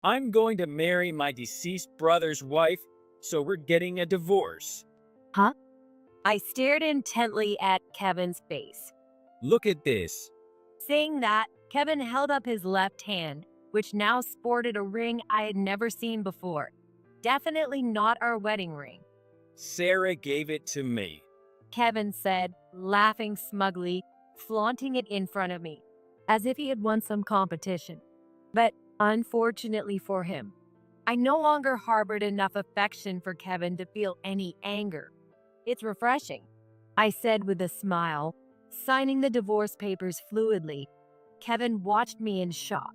I'm going to marry my deceased brother's wife, so we're getting a divorce. Huh? I stared intently at Kevin's face. Look at this. Saying that, Kevin held up his left hand, which now sported a ring I had never seen before. Definitely not our wedding ring, Sarah gave it to me. Kevin said, laughing smugly, flaunting it in front of me, as if he had won some competition. But unfortunately for him, I no longer harbored enough affection for Kevin to feel any anger. It's refreshing, I said with a smile, signing the divorce papers fluidly. Kevin watched me in shock.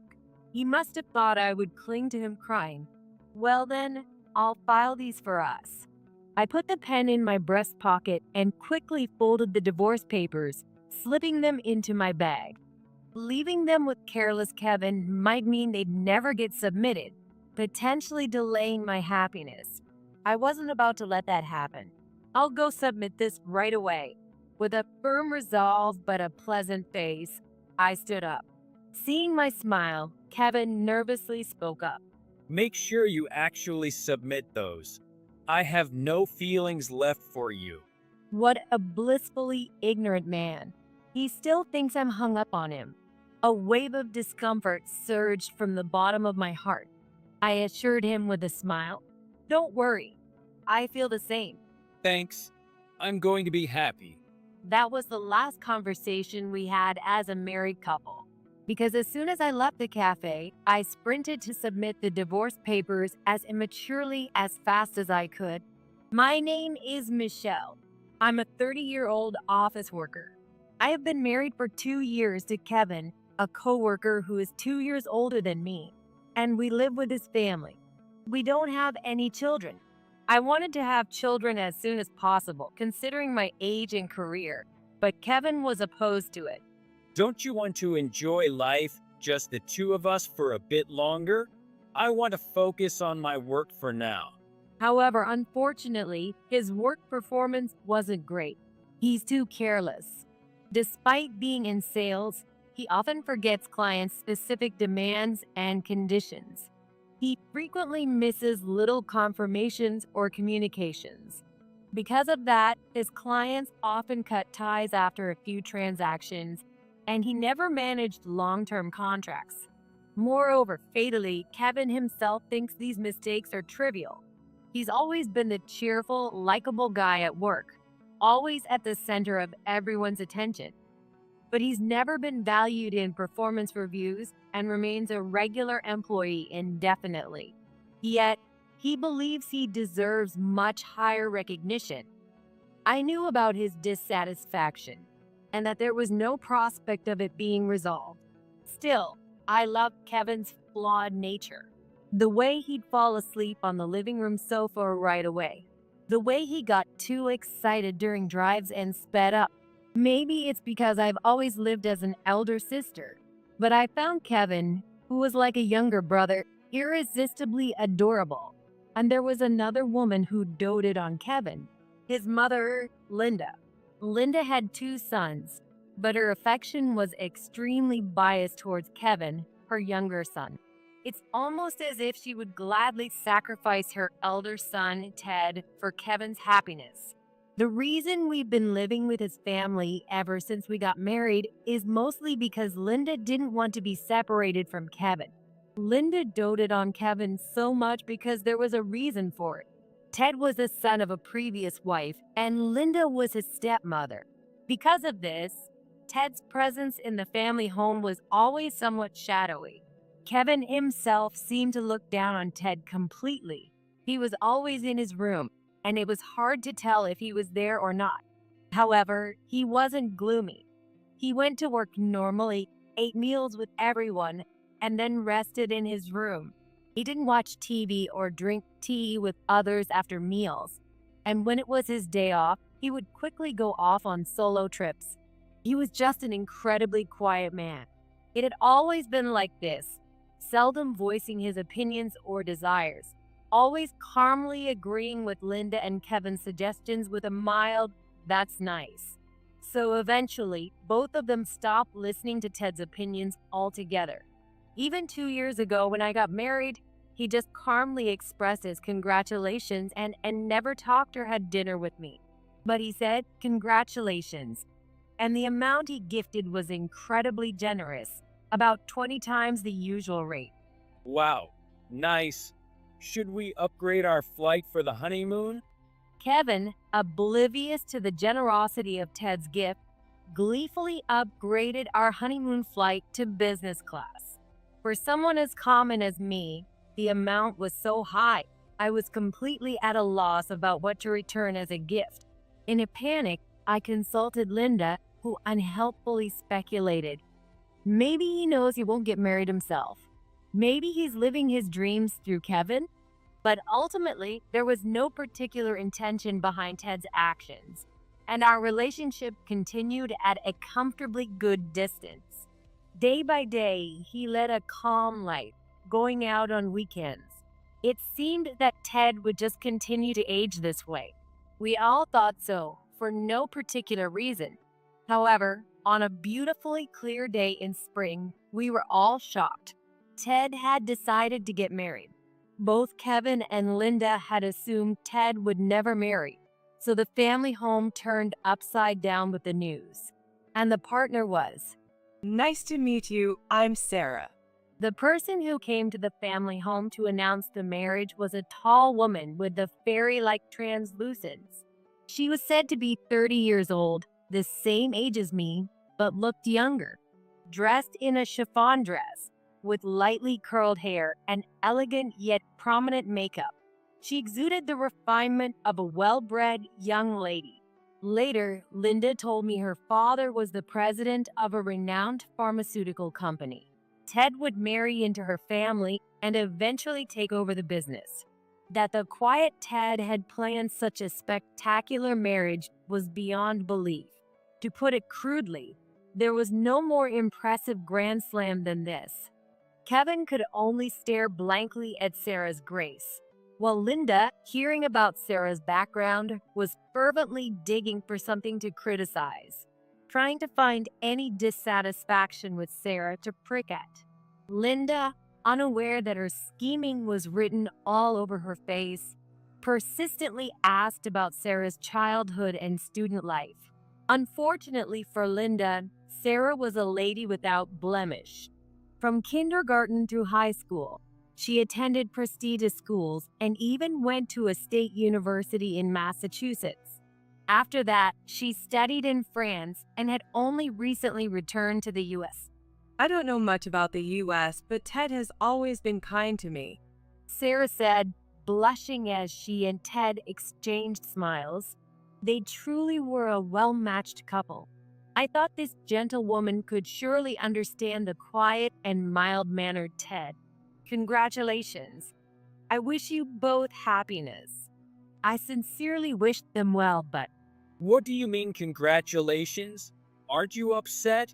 He must have thought I would cling to him crying. Well then, I'll file these for us. I put the pen in my breast pocket and quickly folded the divorce papers, slipping them into my bag. Leaving them with careless Kevin might mean they'd never get submitted, potentially delaying my happiness. I wasn't about to let that happen. I'll go submit this right away. With a firm resolve but a pleasant face, I stood up. Seeing my smile, Kevin nervously spoke up. Make sure you actually submit those. I have no feelings left for you. What a blissfully ignorant man. He still thinks I'm hung up on him. A wave of discomfort surged from the bottom of my heart. I assured him with a smile. Don't worry. I feel the same. Thanks. I'm going to be happy. That was the last conversation we had as a married couple. Because as soon as I left the cafe, I sprinted to submit the divorce papers as immaturely as fast as I could. My name is Michelle. I'm a 30-year-old office worker. I have been married for 2 years to Kevin, a coworker who is 2 years older than me, and we live with his family. We don't have any children. I wanted to have children as soon as possible, considering my age and career, but Kevin was opposed to it. Don't you want to enjoy life, just the two of us, for a bit longer? I want to focus on my work for now. However, unfortunately, his work performance wasn't great. He's too careless. Despite being in sales, he often forgets clients' specific demands and conditions. He frequently misses little confirmations or communications. Because of that, his clients often cut ties after a few transactions, and he never managed long-term contracts. Moreover, fatally, Kevin himself thinks these mistakes are trivial. He's always been the cheerful, likable guy at work, always at the center of everyone's attention. But he's never been valued in performance reviews and remains a regular employee indefinitely. Yet, he believes he deserves much higher recognition. I knew about his dissatisfaction and that there was no prospect of it being resolved. Still, I loved Kevin's flawed nature. The way he'd fall asleep on the living room sofa right away. The way he got too excited during drives and sped up. Maybe it's because I've always lived as an elder sister, but I found Kevin, who was like a younger brother, irresistibly adorable. And there was another woman who doted on Kevin, his mother, Linda. Linda had 2 sons, but her affection was extremely biased towards Kevin, her younger son. It's almost as if she would gladly sacrifice her elder son, Ted, for Kevin's happiness. The reason we've been living with his family ever since we got married is mostly because Linda didn't want to be separated from Kevin. Linda doted on Kevin so much because there was a reason for it. Ted was the son of a previous wife, and Linda was his stepmother. Because of this, Ted's presence in the family home was always somewhat shadowy. Kevin himself seemed to look down on Ted completely. He was always in his room, and it was hard to tell if he was there or not. However, he wasn't gloomy. He went to work normally, ate meals with everyone, and then rested in his room. He didn't watch TV or drink tea with others after meals. And when it was his day off, he would quickly go off on solo trips. He was just an incredibly quiet man. It had always been like this, seldom voicing his opinions or desires, always calmly agreeing with Linda and Kevin's suggestions with a mild, "That's nice." So eventually, both of them stopped listening to Ted's opinions altogether. Even 2 years ago when I got married, He just calmly expressed his congratulations and never talked or had dinner with me. But he said, "Congratulations." And the amount he gifted was incredibly generous, about 20 times the usual rate. Wow, nice. Should we upgrade our flight for the honeymoon? Kevin, oblivious to the generosity of Ted's gift, gleefully upgraded our honeymoon flight to business class. For someone as common as me, the amount was so high, I was completely at a loss about what to return as a gift. In a panic, I consulted Linda, who unhelpfully speculated. Maybe he knows he won't get married himself. Maybe he's living his dreams through Kevin? But ultimately, there was no particular intention behind Ted's actions, and our relationship continued at a comfortably good distance. Day by day, he led a calm life, going out on weekends. It seemed that Ted would just continue to age this way. We all thought so, for no particular reason. However, on a beautifully clear day in spring, we were all shocked. Ted had decided to get married. Both Kevin and Linda had assumed Ted would never marry, so the family home turned upside down with the news. And the partner was. Nice to meet you. I'm Sarah. The person who came to the family home to announce the marriage was a tall woman with the fairy-like translucence. She was said to be 30 years old, the same age as me, but looked younger. Dressed in a chiffon dress, with lightly curled hair and elegant yet prominent makeup. She exuded the refinement of a well-bred young lady. Later, Linda told me her father was the president of a renowned pharmaceutical company. Ted would marry into her family and eventually take over the business. That the quiet Ted had planned such a spectacular marriage was beyond belief. To put it crudely, there was no more impressive grand slam than this. Kevin could only stare blankly at Sarah's grace, while Linda, hearing about Sarah's background, was fervently digging for something to criticize, trying to find any dissatisfaction with Sarah to prick at. Linda, unaware that her scheming was written all over her face, persistently asked about Sarah's childhood and student life. Unfortunately for Linda, Sarah was a lady without blemish. From kindergarten through high school, she attended prestigious schools and even went to a state university in Massachusetts. After that, she studied in France and had only recently returned to the U.S. I don't know much about the U.S., but Ted has always been kind to me. Sarah said, blushing as she and Ted exchanged smiles. They truly were a well-matched couple. I thought this gentlewoman could surely understand the quiet and mild-mannered Ted. Congratulations. I wish you both happiness. I sincerely wished them well, but What do you mean, congratulations? Aren't you upset?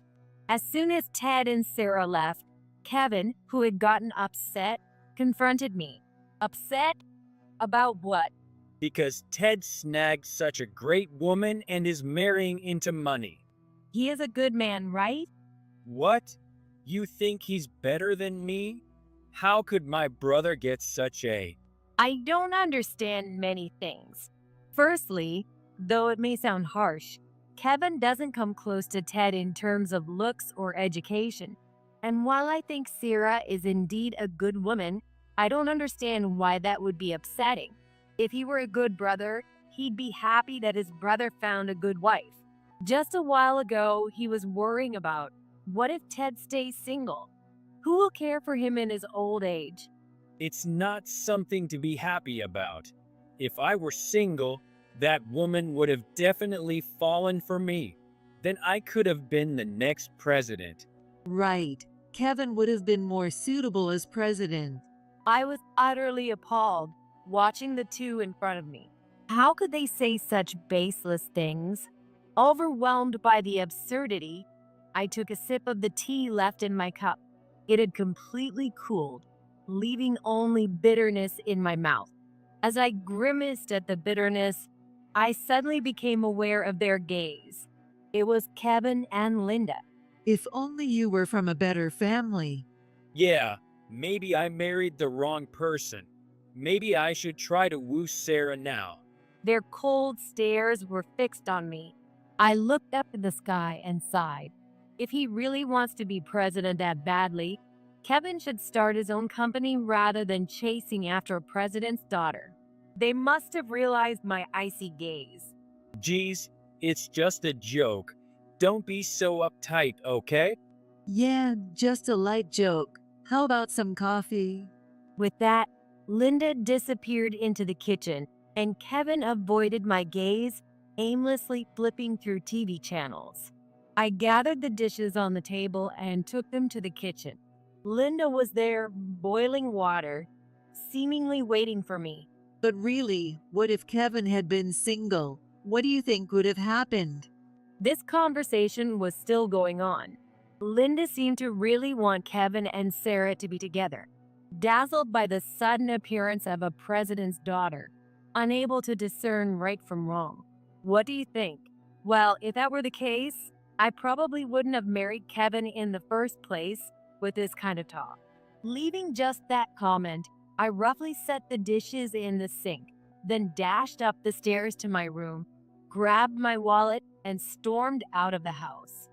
as soon as Ted and Sarah left, Kevin, who had gotten upset, confronted me. Upset? About what? Because Ted snagged such a great woman and is marrying into money. He is a good man, right? What? You think he's better than me? How could my brother get such a... I don't understand many things. Firstly, though it may sound harsh, Kevin doesn't come close to Ted in terms of looks or education. And while I think Sarah is indeed a good woman, I don't understand why that would be upsetting. If he were a good brother, he'd be happy that his brother found a good wife. Just a while ago, he was worrying about, what if Ted stays single? Who will care for him in his old age? It's not something to be happy about. If I were single, that woman would have definitely fallen for me. Then I could have been the next president. Right. Kevin would have been more suitable as president. I was utterly appalled, watching the two in front of me. How could they say such baseless things? Overwhelmed by the absurdity, I took a sip of the tea left in my cup. It had completely cooled, leaving only bitterness in my mouth. As I grimaced at the bitterness, I suddenly became aware of their gaze. It was Kevin and Linda. If only you were from a better family. Yeah, Maybe I married the wrong person. Maybe I should try to woo Sarah now. Their cold stares were fixed on me. I looked up at the sky and sighed. If he really wants to be president that badly, Kevin should start his own company rather than chasing after a president's daughter. They must have realized my icy gaze. Geez, it's just a joke. Don't be so uptight, okay? Yeah, just a light joke. How about some coffee? With that, Linda disappeared into the kitchen, and Kevin avoided my gaze, aimlessly flipping through TV channels. I gathered the dishes on the table and took them to the kitchen. Linda was there, boiling water, seemingly waiting for me. But really, what if Kevin had been single? What do you think would have happened? This conversation was still going on. Linda seemed to really want Kevin and Sarah to be together, dazzled by the sudden appearance of a president's daughter, unable to discern right from wrong. What do you think? Well, if that were the case, I probably wouldn't have married Kevin in the first place with this kind of talk. Leaving just that comment, I roughly set the dishes in the sink, then dashed up the stairs to my room, grabbed my wallet, and stormed out of the house.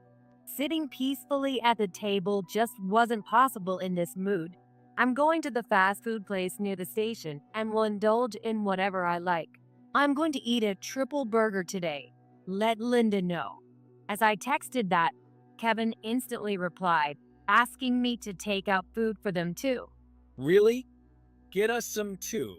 Sitting peacefully at the table just wasn't possible in this mood. I'm going to the fast food place near the station and will indulge in whatever I like. I'm going to eat a triple burger today. Let Linda know. As I texted that, Kevin instantly replied, asking me to take out food for them too. Really? Get us some too.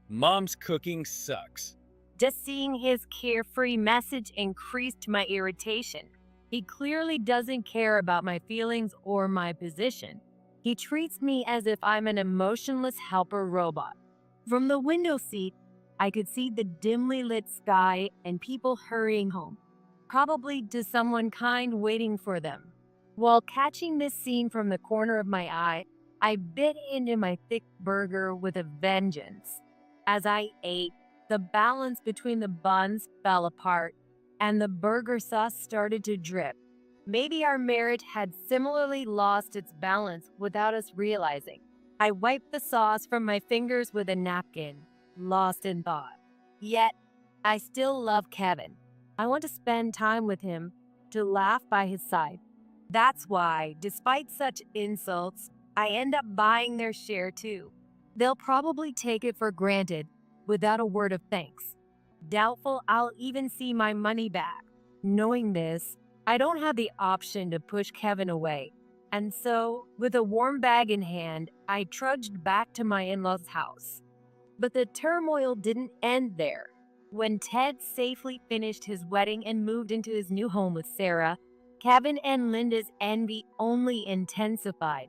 Mom's cooking sucks. Just seeing his carefree message increased my irritation. He clearly doesn't care about my feelings or my position. He treats me as if I'm an emotionless helper robot. From the window seat, I could see the dimly lit sky and people hurrying home, probably to someone kind waiting for them. While catching this scene from the corner of my eye, I bit into my thick burger with a vengeance. As I ate, the balance between the buns fell apart, and the burger sauce started to drip. Maybe our marriage had similarly lost its balance without us realizing. I wiped the sauce from my fingers with a napkin, lost in thought. Yet, I still love Kevin. I want to spend time with him, to laugh by his side. That's why, despite such insults, I end up buying their share too. They'll probably take it for granted, without a word of thanks. Doubtful I'll even see my money back. Knowing this, I don't have the option to push Kevin away. And so, with a warm bag in hand, I trudged back to my in-laws' house. But the turmoil didn't end there. When Ted safely finished his wedding and moved into his new home with Sarah, Kevin and Linda's envy only intensified.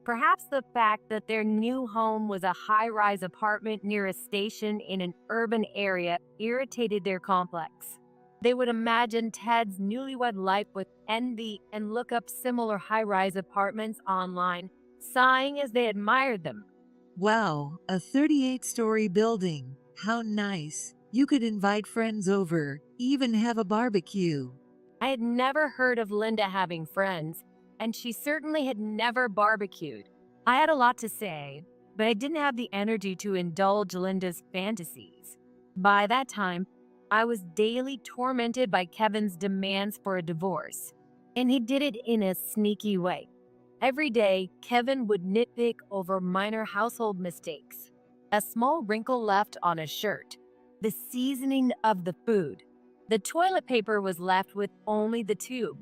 Perhaps the fact that their new home was a high-rise apartment near a station in an urban area irritated their complex. They would imagine Ted's newlywed life with envy and look up similar high-rise apartments online, sighing as they admired them. Wow, a 38-story building. How nice. You could invite friends over, even have a barbecue. I had never heard of Linda having friends, and she certainly had never barbecued. I had a lot to say, but I didn't have the energy to indulge Linda's fantasies. By that time, I was daily tormented by Kevin's demands for a divorce, and he did it in a sneaky way. Every day, Kevin would nitpick over minor household mistakes. A small wrinkle left on a shirt, the seasoning of the food. The toilet paper was left with only the tube.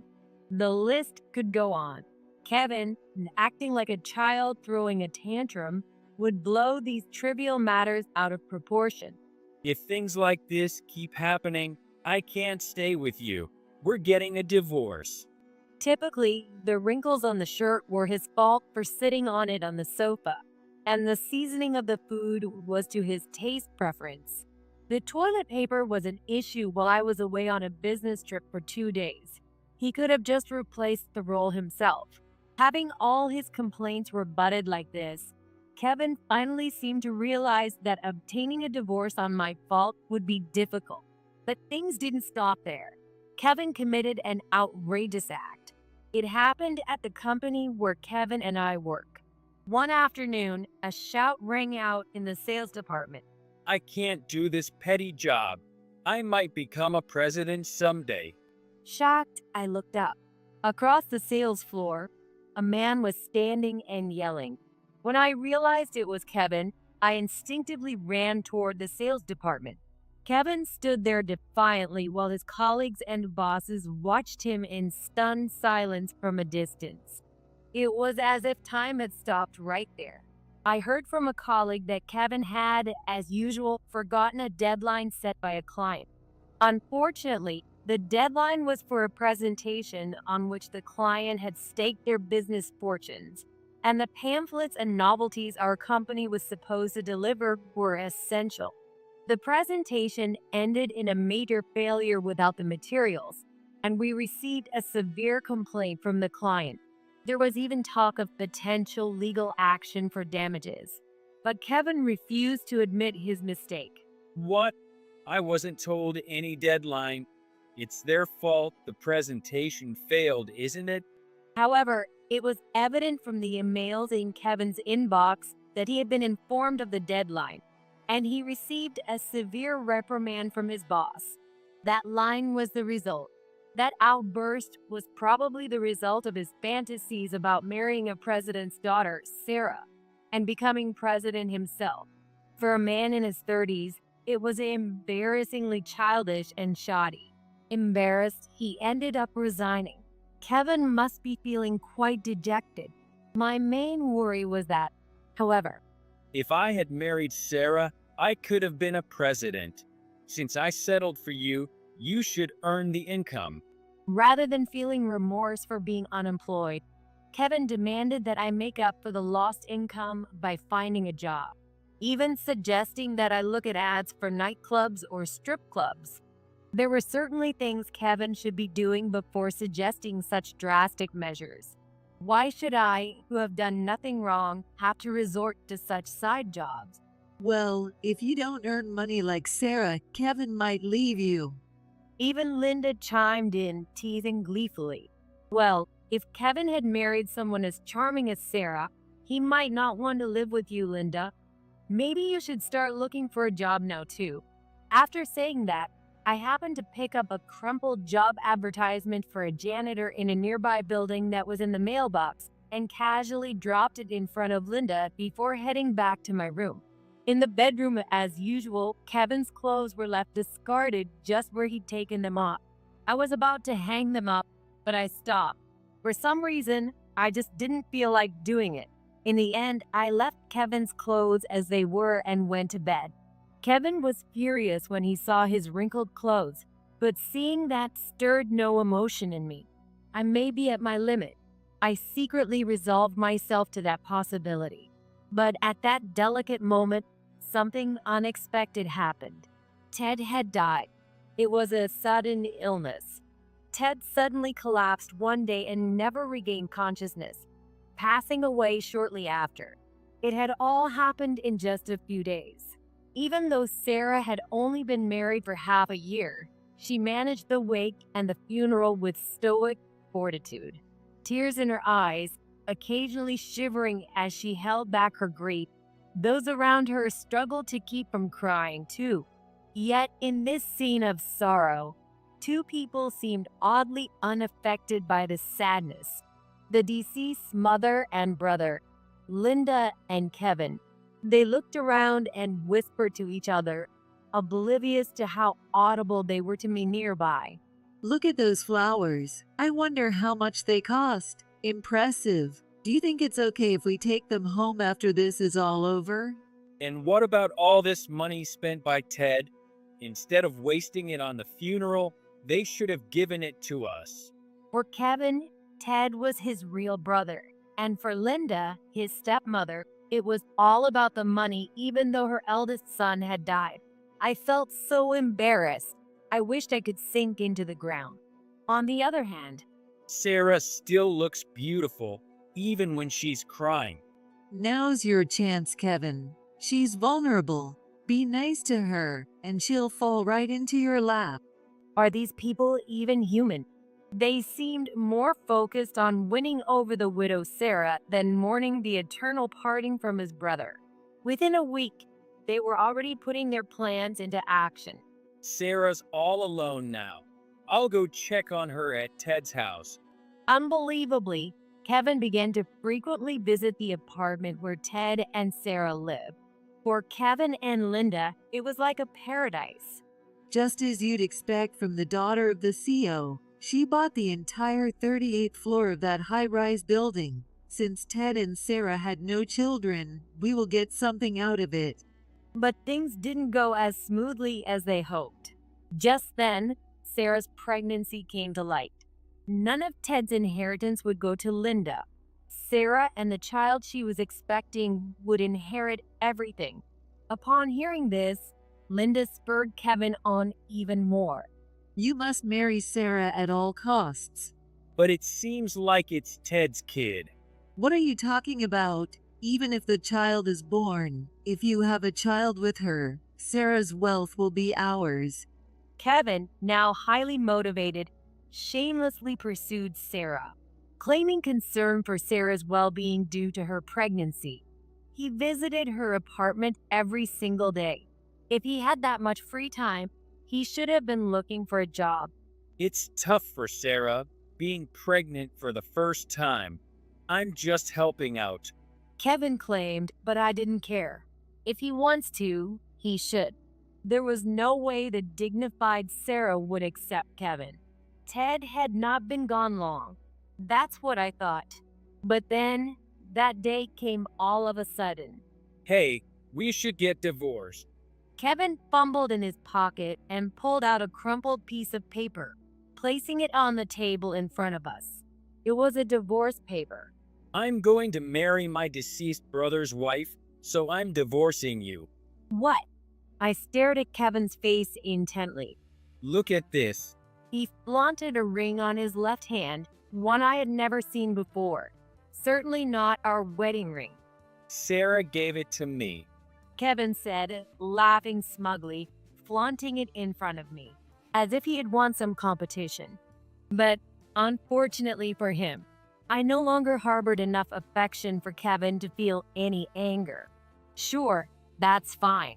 The list could go on. Kevin, acting like a child throwing a tantrum, would blow these trivial matters out of proportion. If things like this keep happening, I can't stay with you. We're getting a divorce. Typically, the wrinkles on the shirt were his fault for sitting on it on the sofa, and the seasoning of the food was to his taste preference. The toilet paper was an issue while I was away on a business trip for 2 days. He could have just replaced the role himself. Having all his complaints rebutted like this, Kevin finally seemed to realize that obtaining a divorce on my fault would be difficult. But things didn't stop there. Kevin committed an outrageous act. It happened at the company where Kevin and I work. One afternoon, a shout rang out in the sales department. I can't do this petty job. I might become a president someday. Shocked, I looked up. Across the sales floor, a man was standing and yelling. When I realized it was Kevin, I instinctively ran toward the sales department. Kevin stood there defiantly while his colleagues and bosses watched him in stunned silence from a distance. It was as if time had stopped right there. I heard from a colleague that Kevin had, as usual, forgotten a deadline set by a client. Unfortunately, the deadline was for a presentation on which the client had staked their business fortunes, and the pamphlets and novelties our company was supposed to deliver were essential. The presentation ended in a major failure without the materials, and we received a severe complaint from the client. There was even talk of potential legal action for damages, but Kevin refused to admit his mistake. What? I wasn't told any deadline. It's their fault the presentation failed, isn't it? However, it was evident from the emails in Kevin's inbox that he had been informed of the deadline, and he received a severe reprimand from his boss. That line was the result. That outburst was probably the result of his fantasies about marrying a president's daughter, Sarah, and becoming president himself. For a man in his 30s, it was embarrassingly childish and shoddy. Embarrassed, he ended up resigning. Kevin must be feeling quite dejected. My main worry was that, however, If I had married Sarah, I could have been a president. Since I settled for you, you should earn the income. rather than feeling remorse for being unemployed, Kevin demanded that I make up for the lost income by finding a job, even suggesting that I look at ads for nightclubs or strip clubs. There were certainly things Kevin should be doing before suggesting such drastic measures. Why should I, who have done nothing wrong, have to resort to such side jobs? Well, if you don't earn money like Sarah, Kevin might leave you. Even Linda chimed in, teasing gleefully. Well, if Kevin had married someone as charming as Sarah, he might not want to live with you, Linda. Maybe you should start looking for a job now, too. After saying that, I happened to pick up a crumpled job advertisement for a janitor in a nearby building that was in the mailbox and casually dropped it in front of Linda before heading back to my room. In the bedroom, as usual, Kevin's clothes were left discarded just where he'd taken them off. I was about to hang them up, but I stopped. For some reason, I just didn't feel like doing it. In the end, I left Kevin's clothes as they were and went to bed. Kevin was furious when he saw his wrinkled clothes, but seeing that stirred no emotion in me. I may be at my limit. I secretly resolved myself to that possibility. But at that delicate moment, something unexpected happened. Ted had died. It was a sudden illness. Ted suddenly collapsed one day and never regained consciousness, passing away shortly after. It had all happened in just a few days. Even though Sarah had only been married for half a year, she managed the wake and the funeral with stoic fortitude, tears in her eyes, occasionally shivering as she held back her grief. Those around her struggled to keep from crying too. Yet in this scene of sorrow, two people seemed oddly unaffected by the sadness. The deceased's mother and brother, Linda and Kevin. They looked around and whispered to each other, oblivious to how audible they were to me nearby. Look at those flowers. I wonder how much they cost. Impressive. Do you think it's okay if we take them home after this is all over? And what about all this money spent by Ted? Instead of wasting it on the funeral, they should have given it to us. For Kevin, Ted was his real brother, and for Linda, his stepmother, it was all about the money even though her eldest son had died. I felt so embarrassed. I wished I could sink into the ground. On the other hand, Sarah still looks beautiful, even when she's crying. Now's your chance, Kevin. She's vulnerable. Be nice to her, and she'll fall right into your lap. are these people even human? They seemed more focused on winning over the widow Sarah than mourning the eternal parting from his brother. Within a week, they were already putting their plans into action. Sarah's all alone now. I'll go check on her at Ted's house. Unbelievably, Kevin began to frequently visit the apartment where Ted and Sarah lived. For Kevin and Linda, it was like a paradise. Just as you'd expect from the daughter of the CEO, she bought the entire 38th floor of that high-rise building. Since Ted and Sarah had no children, we will get something out of it. But things didn't go as smoothly as they hoped. Just then, Sarah's pregnancy came to light. None of Ted's inheritance would go to Linda. Sarah and the child she was expecting would inherit everything. Upon hearing this, Linda spurred Kevin on even more. You must marry Sarah at all costs. But it seems like it's Ted's kid. What are you talking about? Even if the child is born, if you have a child with her, Sarah's wealth will be ours. Kevin, now highly motivated, shamelessly pursued Sarah, claiming concern for Sarah's well-being due to her pregnancy. He visited her apartment every single day. If he had that much free time, he should have been looking for a job. It's tough for Sarah, being pregnant for the first time. I'm just helping out. Kevin claimed, but I didn't care. If he wants to, he should. There was no way the dignified Sarah would accept Kevin. Ted had not been gone long. That's what I thought. But then, that day came all of a sudden. Hey, we should get divorced. Kevin fumbled in his pocket and pulled out a crumpled piece of paper, placing it on the table in front of us. It was a divorce paper. I'm going to marry my deceased brother's wife, so I'm divorcing you. What? I stared at Kevin's face intently. Look at this. He flaunted a ring on his left hand, one I had never seen before. Certainly not our wedding ring. Sarah gave it to me. Kevin said, laughing smugly, flaunting it in front of me, as if he had won some competition. But unfortunately for him, I no longer harbored enough affection for Kevin to feel any anger. Sure, that's fine.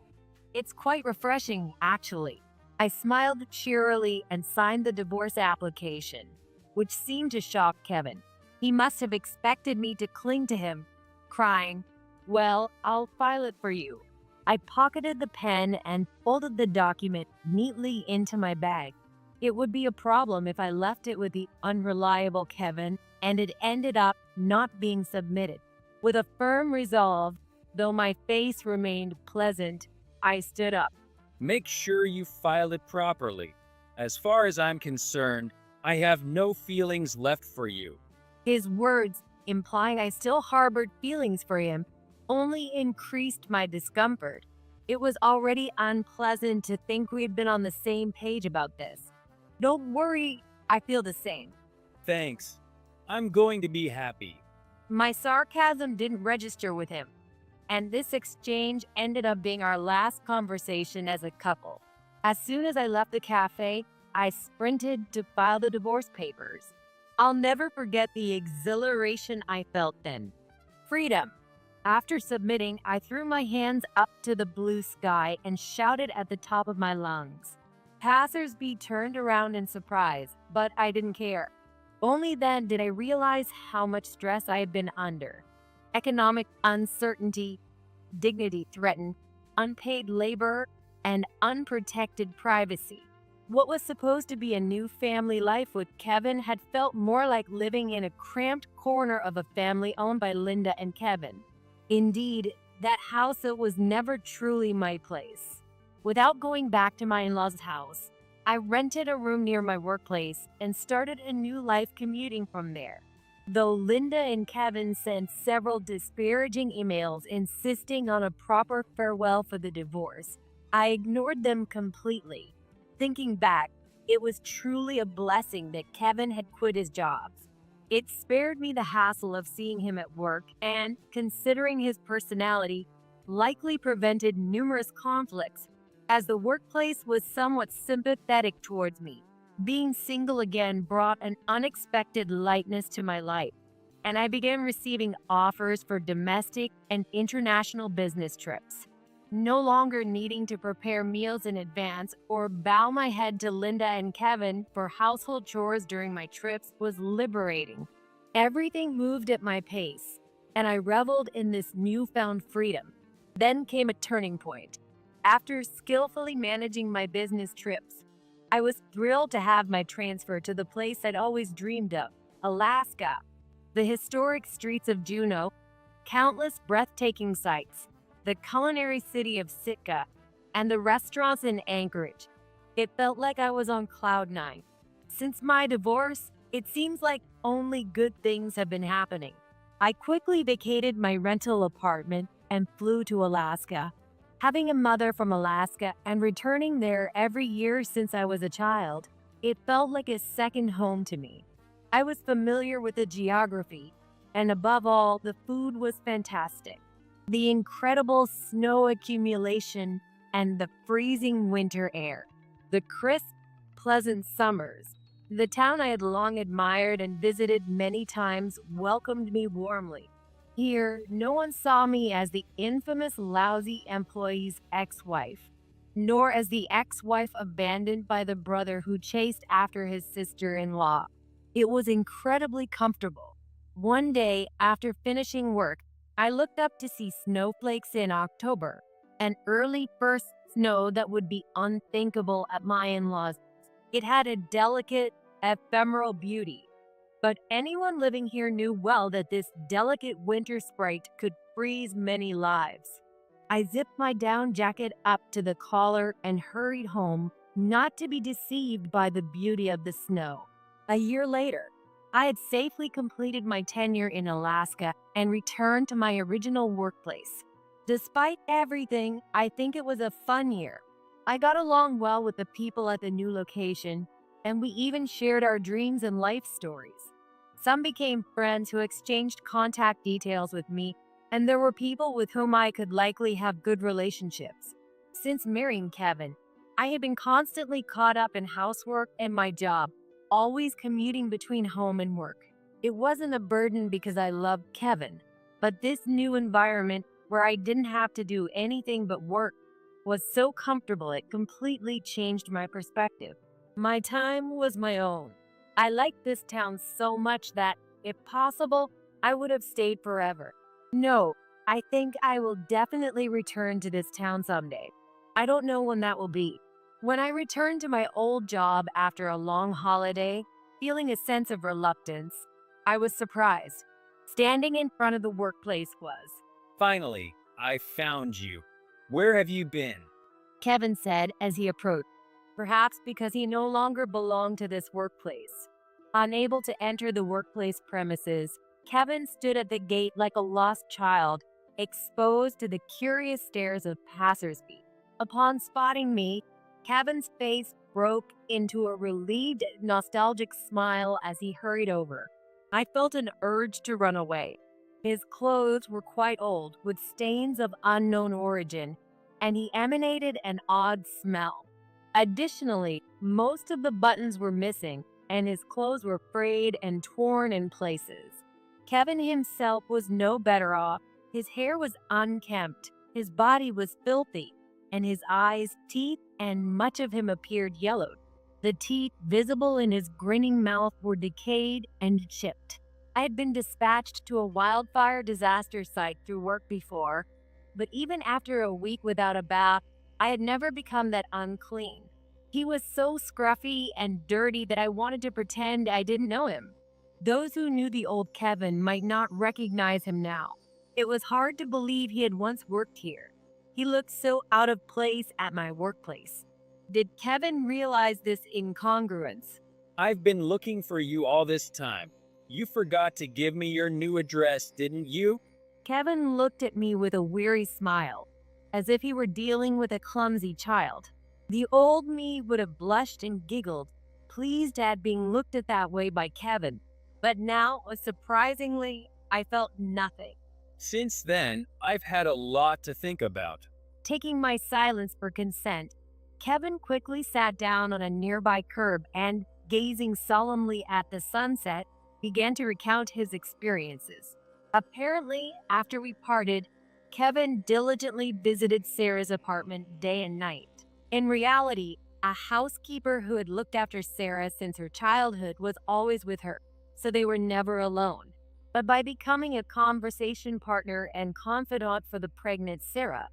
It's quite refreshing, actually. I smiled cheerily and signed the divorce application, which seemed to shock Kevin. He must have expected me to cling to him, crying, "Well, I'll file it for you." I pocketed the pen and folded the document neatly into my bag. It would be a problem if I left it with the unreliable Kevin and it ended up not being submitted. With a firm resolve, though my face remained pleasant, I stood up. Make sure you file it properly. As far as I'm concerned, I have no feelings left for you. His words, implying I still harbored feelings for him, only increased my discomfort. It was already unpleasant to think we'd been on the same page about this. Don't worry, I feel the same. Thanks. I'm going to be happy. My sarcasm didn't register with him, and this exchange ended up being our last conversation as a couple. As soon as I left the cafe, I sprinted to file the divorce papers. I'll never forget the exhilaration I felt then. Freedom. After submitting, I threw my hands up to the blue sky and shouted at the top of my lungs. Passersby turned around in surprise, but I didn't care. Only then did I realize how much stress I had been under. Economic uncertainty, dignity threatened, unpaid labor, and unprotected privacy. What was supposed to be a new family life with Kevin had felt more like living in a cramped corner of a family owned by Linda and Kevin. Indeed, that house was never truly my place. Without going back to my in-laws' house, I rented a room near my workplace and started a new life commuting from there. Though Linda and Kevin sent several disparaging emails insisting on a proper farewell for the divorce, I ignored them completely. Thinking back, it was truly a blessing that Kevin had quit his job. It spared me the hassle of seeing him at work and, considering his personality, likely prevented numerous conflicts, as the workplace was somewhat sympathetic towards me. Being single again brought an unexpected lightness to my life, and I began receiving offers for domestic and international business trips. No longer needing to prepare meals in advance or bow my head to Linda and Kevin for household chores during my trips was liberating. Everything moved at my pace, and I reveled in this newfound freedom. Then came a turning point. After skillfully managing my business trips, I was thrilled to have my transfer to the place I'd always dreamed of, Alaska. The historic streets of Juneau, countless breathtaking sights, the culinary city of Sitka, and the restaurants in Anchorage. It felt like I was on cloud nine. Since my divorce, it seems like only good things have been happening. I quickly vacated my rental apartment and flew to Alaska. Having a mother from Alaska and returning there every year since I was a child, it felt like a second home to me. I was familiar with the geography, and above all, the food was fantastic. The incredible snow accumulation and the freezing winter air, the crisp, pleasant summers. The town I had long admired and visited many times welcomed me warmly. Here, no one saw me as the infamous lousy employee's ex-wife, nor as the ex-wife abandoned by the brother who chased after his sister-in-law. It was incredibly comfortable. One day, after finishing work, I looked up to see snowflakes in October, an early first snow that would be unthinkable at my in-laws. It had a delicate, ephemeral beauty. But anyone living here knew well that this delicate winter sprite could freeze many lives. I zipped my down jacket up to the collar and hurried home, not to be deceived by the beauty of the snow. A year later, I had safely completed my tenure in Alaska and returned to my original workplace. Despite everything, I think it was a fun year. I got along well with the people at the new location, and we even shared our dreams and life stories. Some became friends who exchanged contact details with me, and there were people with whom I could likely have good relationships. Since marrying Kevin, I had been constantly caught up in housework and my job, always commuting between home and work. It wasn't a burden because I loved Kevin, but this new environment where I didn't have to do anything but work was so comfortable it completely changed my perspective. My time was my own. I liked this town so much that, if possible, I would have stayed forever. No, I think I will definitely return to this town someday. I don't know when that will be. When I returned to my old job after a long holiday, feeling a sense of reluctance, I was surprised. Standing in front of the workplace was Finally, I found you. Where have you been? Kevin said as he approached, perhaps because he no longer belonged to this workplace. Unable to enter the workplace premises, Kevin stood at the gate like a lost child, exposed to the curious stares of passersby. Upon spotting me, Kevin's face broke into a relieved, nostalgic smile as he hurried over. I felt an urge to run away. His clothes were quite old, with stains of unknown origin, and he emanated an odd smell. Additionally, most of the buttons were missing, and his clothes were frayed and torn in places. Kevin himself was no better off. His hair was unkempt, his body was filthy, and his eyes, teeth, and much of him appeared yellowed. The teeth visible in his grinning mouth were decayed and chipped. I had been dispatched to a wildfire disaster site through work before, but even after a week without a bath, I had never become that unclean. He was so scruffy and dirty that I wanted to pretend I didn't know him. Those who knew the old Kevin might not recognize him now. It was hard to believe he had once worked here. He looked so out of place at my workplace. Did Kevin realize this incongruence? I've been looking for you all this time. You forgot to give me your new address, didn't you? Kevin looked at me with a weary smile, as if he were dealing with a clumsy child. The old me would have blushed and giggled, pleased at being looked at that way by Kevin. But now, surprisingly, I felt nothing. Since then, I've had a lot to think about. Taking my silence for consent, Kevin quickly sat down on a nearby curb and, gazing solemnly at the sunset, began to recount his experiences. Apparently, after we parted, Kevin diligently visited Sarah's apartment day and night. In reality, a housekeeper who had looked after Sarah since her childhood was always with her, so they were never alone. But by becoming a conversation partner and confidant for the pregnant Sarah,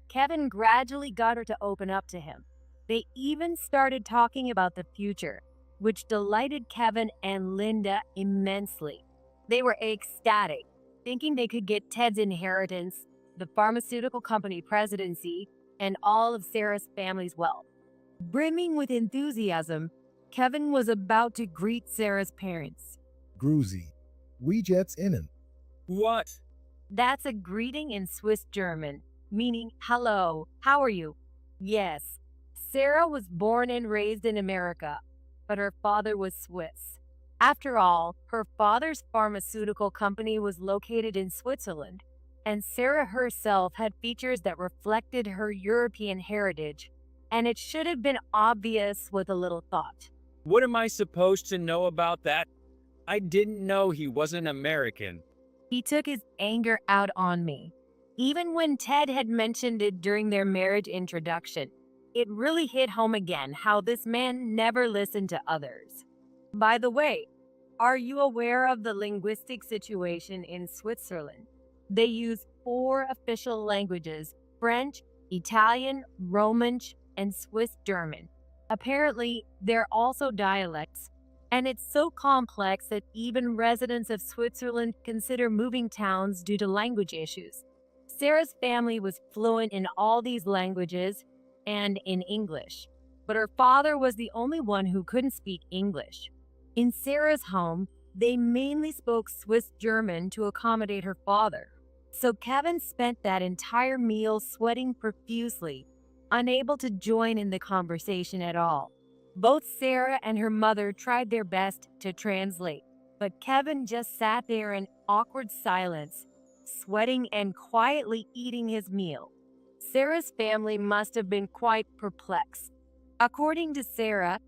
Kevin gradually got her to open up to him. They even started talking about the future, which delighted Kevin and Linda immensely. They were ecstatic, thinking they could get Ted's inheritance, the pharmaceutical company presidency, and all of Sarah's family's wealth. Brimming with enthusiasm, Kevin was about to greet Sarah's parents. Gruzi. We Jets innen. What? That's a greeting in Swiss German, meaning hello, how are you? Yes, Sarah was born and raised in America, but her father was Swiss. After all, her father's pharmaceutical company was located in Switzerland, and Sarah herself had features that reflected her European heritage, and it should have been obvious with a little thought. What am I supposed to know about that? I didn't know he wasn't American. He took his anger out on me. Even when Ted had mentioned it during their marriage introduction, it really hit home again how this man never listened to others. By the way, are you aware of the linguistic situation in Switzerland? They use 4 official languages: French, Italian, Romansh, and Swiss German. Apparently, there are also dialects, and it's so complex that even residents of Switzerland consider moving towns due to language issues. Sarah's family was fluent in all these languages and in English, but her father was the only one who couldn't speak English. In Sarah's home, they mainly spoke Swiss German to accommodate her father. So Kevin spent that entire meal sweating profusely, unable to join in the conversation at all. Both Sarah and her mother tried their best to translate, but Kevin just sat there in awkward silence, sweating and quietly eating his meal. Sarah's family must have been quite perplexed. According to Sarah,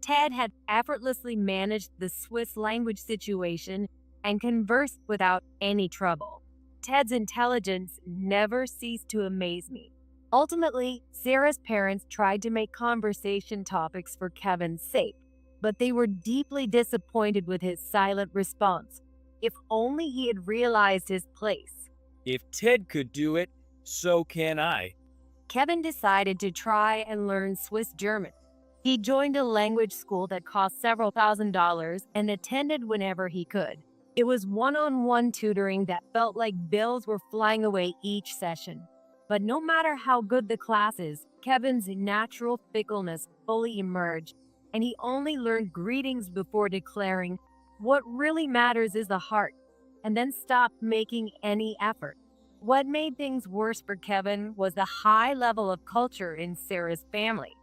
Ted had effortlessly managed the Swiss language situation and conversed without any trouble. Ted's intelligence never ceased to amaze me. Ultimately, Sarah's parents tried to make conversation topics for Kevin's sake, but they were deeply disappointed with his silent response. If only he had realized his place. If Ted could do it, so can I. Kevin decided to try and learn Swiss German. He joined a language school that cost several $1,000s and attended whenever he could. It was one-on-one tutoring that felt like bills were flying away each session. But no matter how good the classes, Kevin's natural fickleness fully emerged, and he only learned greetings before declaring, "What really matters is the heart," and then stopped making any effort. What made things worse for Kevin was the high level of culture in Sarah's family.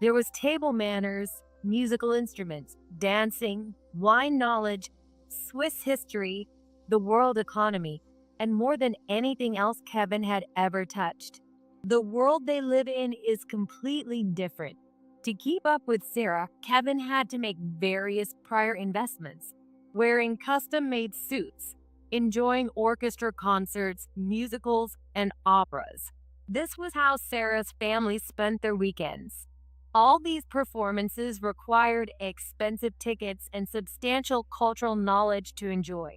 There was table manners, musical instruments, dancing, wine knowledge, Swiss history, the world economy, and more than anything else Kevin had ever touched. The world they live in is completely different. To keep up with Sarah, Kevin had to make various prior investments, wearing custom-made suits, enjoying orchestra concerts, musicals, and operas. This was how Sarah's family spent their weekends. All these performances required expensive tickets and substantial cultural knowledge to enjoy.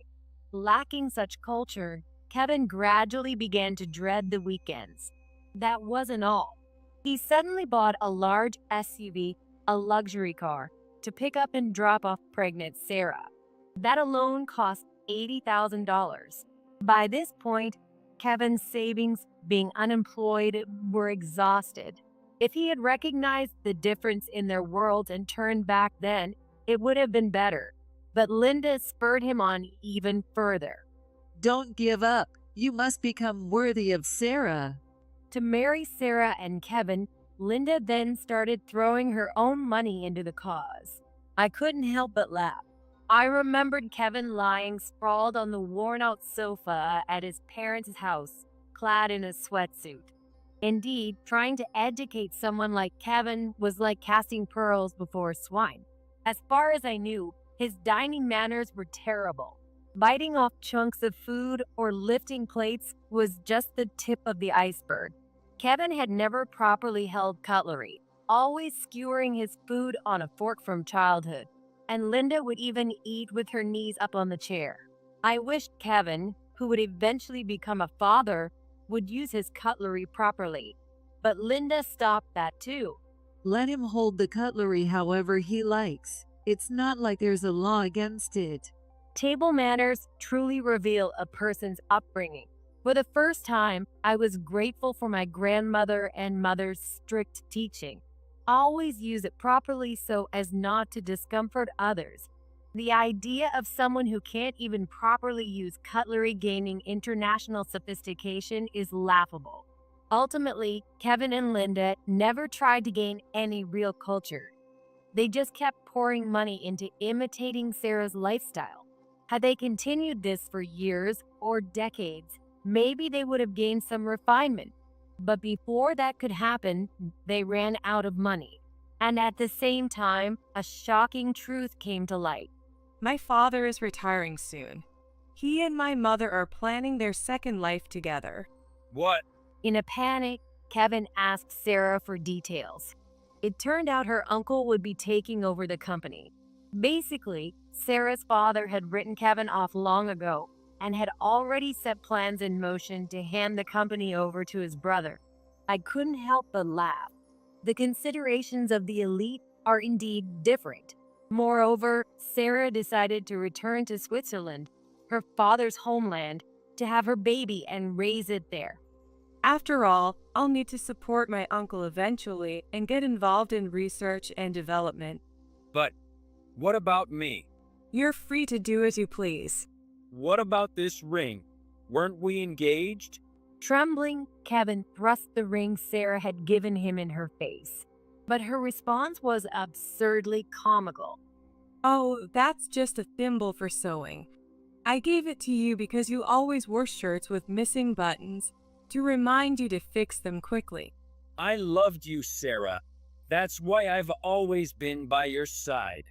Lacking such culture, Kevin gradually began to dread the weekends. That wasn't all. He suddenly bought a large SUV, a luxury car, to pick up and drop off pregnant Sarah. That alone cost $80,000. By this point, Kevin's savings, being unemployed, were exhausted. If he had recognized the difference in their worlds and turned back then, it would have been better. But Linda spurred him on even further. Don't give up. You must become worthy of Sarah. To marry Sarah and Kevin, Linda then started throwing her own money into the cause. I couldn't help but laugh. I remembered Kevin lying sprawled on the worn-out sofa at his parents' house, clad in a sweatsuit. Indeed, trying to educate someone like Kevin was like casting pearls before swine. As far as I knew, his dining manners were terrible. Biting off chunks of food or lifting plates was just the tip of the iceberg. Kevin had never properly held cutlery, always skewering his food on a fork from childhood, and Linda would even eat with her knees up on the chair. I wished Kevin, who would eventually become a father, would use his cutlery properly. But Linda stopped that too. Let him hold the cutlery however he likes. It's not like there's a law against it. Table manners truly reveal a person's upbringing. For the first time, I was grateful for my grandmother and mother's strict teaching. Always use it properly so as not to discomfort others. The idea of someone who can't even properly use cutlery gaining international sophistication is laughable. Ultimately, Kevin and Linda never tried to gain any real culture. They just kept pouring money into imitating Sarah's lifestyle. Had they continued this for years or decades, maybe they would have gained some refinement. But before that could happen, they ran out of money. And at the same time, a shocking truth came to light. My father is retiring soon. He and my mother are planning their second life together. What? In a panic, Kevin asked Sarah for details. It turned out her uncle would be taking over the company. Basically, Sarah's father had written Kevin off long ago and had already set plans in motion to hand the company over to his brother. I couldn't help but laugh. The considerations of the elite are indeed different. Moreover, Sarah decided to return to Switzerland, her father's homeland, to have her baby and raise it there. After all, I'll need to support my uncle eventually and get involved in research and development. But what about me? You're free to do as you please. What about this ring? Weren't we engaged? Trembling, Kevin thrust the ring Sarah had given him in her face. But her response was absurdly comical. Oh, that's just a thimble for sewing. I gave it to you because you always wore shirts with missing buttons to remind you to fix them quickly. I loved you, Sarah. That's why I've always been by your side.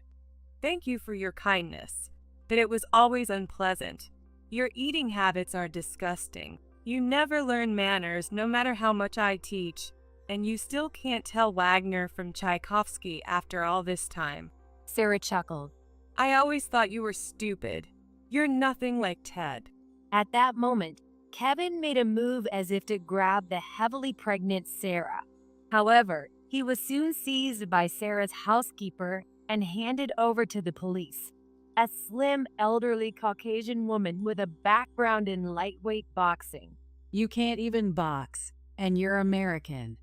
Thank you for your kindness, but it was always unpleasant. Your eating habits are disgusting. You never learn manners no matter how much I teach, and you still can't tell Wagner from Tchaikovsky after all this time. Sarah chuckled. I always thought you were stupid. You're nothing like Ted. At that moment, Kevin made a move as if to grab the heavily pregnant Sarah. However, he was soon seized by Sarah's housekeeper and handed over to the police. A slim, elderly Caucasian woman with a background in lightweight boxing. You can't even box, and you're American.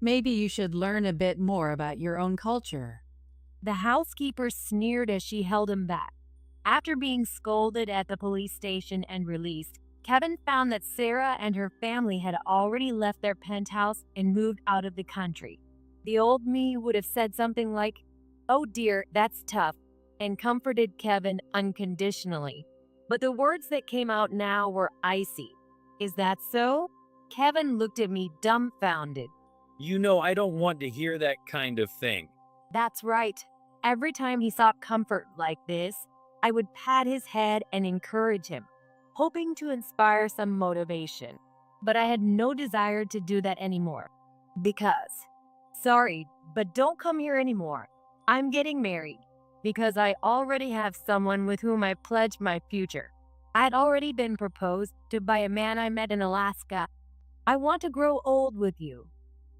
Maybe you should learn a bit more about your own culture. The housekeeper sneered as she held him back. After being scolded at the police station and released, Kevin found that Sarah and her family had already left their penthouse and moved out of the country. The old me would have said something like, "Oh dear, that's tough," and comforted Kevin unconditionally. But the words that came out now were icy. Is that so? Kevin looked at me dumbfounded. You know I don't want to hear that kind of thing. That's right. Every time he sought comfort like this, I would pat his head and encourage him, hoping to inspire some motivation. But I had no desire to do that anymore. Because, sorry, but don't come here anymore. I'm getting married. Because I already have someone with whom I pledged my future. I had already been proposed to by a man I met in Alaska. I want to grow old with you.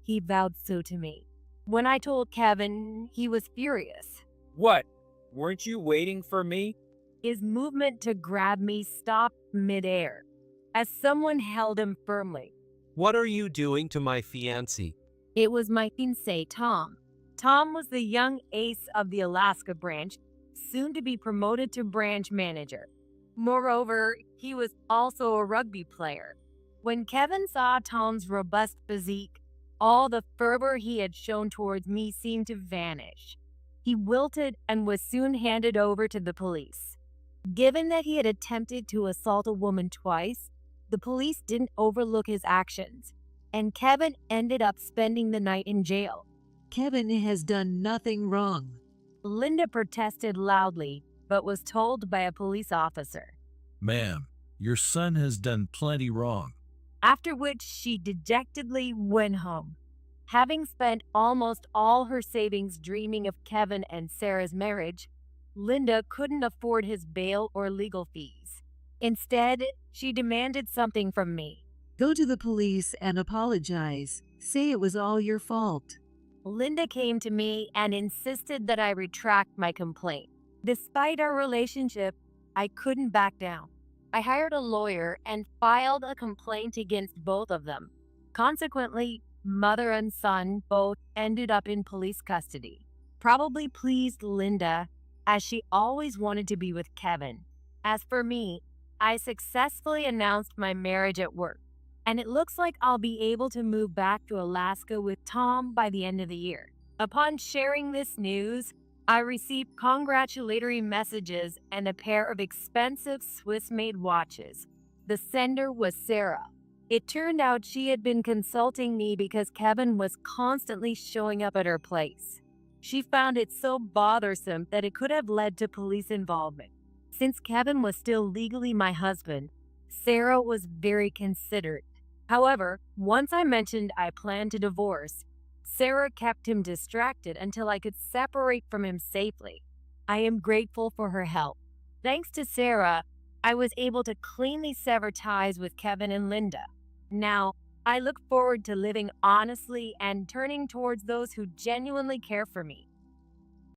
He vowed so to me. When I told Kevin, he was furious. What? Weren't you waiting for me? His movement to grab me stopped midair, as someone held him firmly. What are you doing to my fiancé? It was my fiancé, Tom. Tom was the young ace of the Alaska branch, soon to be promoted to branch manager. Moreover, he was also a rugby player. When Kevin saw Tom's robust physique, all the fervor he had shown towards me seemed to vanish. He wilted and was soon handed over to the police. Given that he had attempted to assault a woman twice, the police didn't overlook his actions. and Kevin ended up spending the night in jail. Kevin has done nothing wrong. Linda protested loudly, but was told by a police officer, Ma'am, your son has done plenty wrong. after which she dejectedly went home. Having spent almost all her savings dreaming of Kevin and Sarah's marriage, Linda couldn't afford his bail or legal fees. Instead, she demanded something from me. Go to the police and apologize. Say it was all your fault. Linda came to me and insisted that I retract my complaint. Despite our relationship, I couldn't back down. I hired a lawyer and filed a complaint against both of them. Consequently, mother and son both ended up in police custody. Probably pleased Linda, as she always wanted to be with Kevin. As for me, I successfully announced my marriage at work, and it looks like I'll be able to move back to Alaska with Tom by the end of the year. Upon sharing this news, I received congratulatory messages and a pair of expensive Swiss-made watches. The sender was Sarah. It turned out she had been consulting me because Kevin was constantly showing up at her place. She found it so bothersome that it could have led to police involvement. Since Kevin was still legally my husband, Sarah was very considerate. However, once I mentioned I planned to divorce, Sarah kept him distracted until I could separate from him safely. I am grateful for her help. Thanks to Sarah, I was able to cleanly sever ties with Kevin and Linda. Now, I look forward to living honestly and turning towards those who genuinely care for me.